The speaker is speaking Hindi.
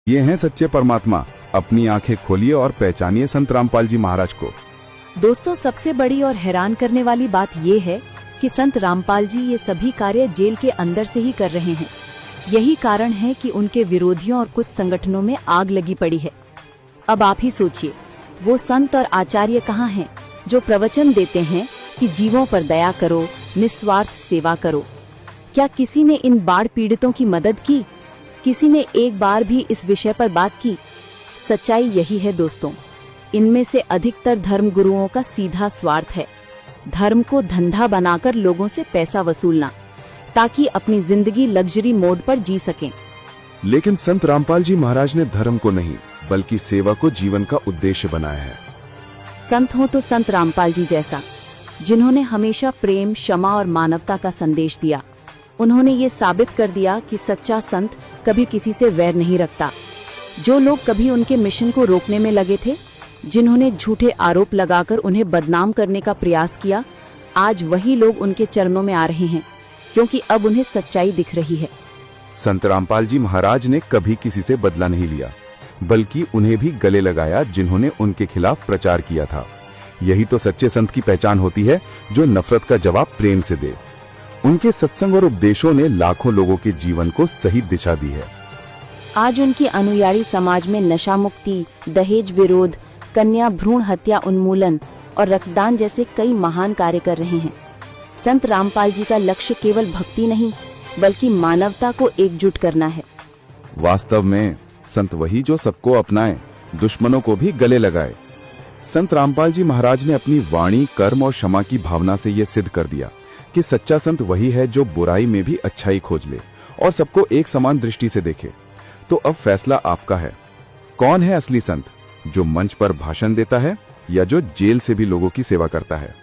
ये हैं सच्चे परमात्मा। अपनी आंखें खोलिए और पहचानिए संत रामपाल जी महाराज को। दोस्तों, सबसे बड़ी और हैरान करने वाली बात ये है कि संत रामपाल जी ये सभी कार्य जेल के अंदर से ही कर रहे हैं। यही कारण है कि उनके विरोधियों और कुछ संगठनों में आग लगी पड़ी है। अब आप ही सोचिए, वो संत और आचार्य कहाँ हैं जो प्रवचन देते हैं कि जीवों पर दया करो, निस्वार्थ सेवा करो। क्या किसी ने इन बाढ़ पीड़ितों की मदद की? किसी ने एक बार भी इस विषय पर बात की? सच्चाई यही है दोस्तों, इनमें से अधिकतर धर्म गुरुओं का सीधा स्वार्थ है, धर्म को धंधा बनाकर लोगों से पैसा वसूलना, ताकि अपनी जिंदगी लग्जरी मोड पर जी सकें। लेकिन संत रामपाल जी महाराज ने धर्म को नहीं बल्कि सेवा को जीवन का उद्देश्य बनाया है। संत हो तो संत रामपाल जी जैसा, जिन्होंने हमेशा प्रेम, क्षमा और मानवता का संदेश दिया। उन्होंने ये साबित कर दिया कि सच्चा संत कभी किसी से वैर नहीं रखता। जो लोग कभी उनके मिशन को रोकने में लगे थे, जिन्होंने झूठे आरोप लगाकर उन्हें बदनाम करने का प्रयास किया, आज वही लोग उनके चरणों में आ रहे हैं, क्योंकि अब उन्हें सच्चाई दिख रही है। संत रामपाल जी महाराज ने कभी किसी से बदला नहीं लिया, बल्कि उन्हें भी गले लगाया जिन्होंने उनके खिलाफ प्रचार किया था। यही तो सच्चे संत की पहचान होती है, जो नफरत का जवाब प्रेम से दे। उनके सत्संग और उपदेशों ने लाखों लोगों के जीवन को सही दिशा दी है। आज उनकी अनुयायी समाज में नशा मुक्ति, दहेज विरोध, कन्या भ्रूण हत्या उन्मूलन और रक्तदान जैसे कई महान कार्य कर रहे हैं। संत रामपाल जी का लक्ष्य केवल भक्ति नहीं, बल्कि मानवता को एकजुट करना है। वास्तव में संत वही जो सबको अपनाए, दुश्मनों को भी गले लगाए। संत रामपाल जी महाराज ने अपनी वाणी, कर्म और क्षमा की भावना से ये सिद्ध कर दिया कि सच्चा संत वही है जो बुराई में भी अच्छाई खोज ले और सबको एक समान दृष्टि से देखे। तो अब फैसला आपका है, कौन है असली संत, जो मंच पर भाषण देता है या जो जेल से भी लोगों की सेवा करता है।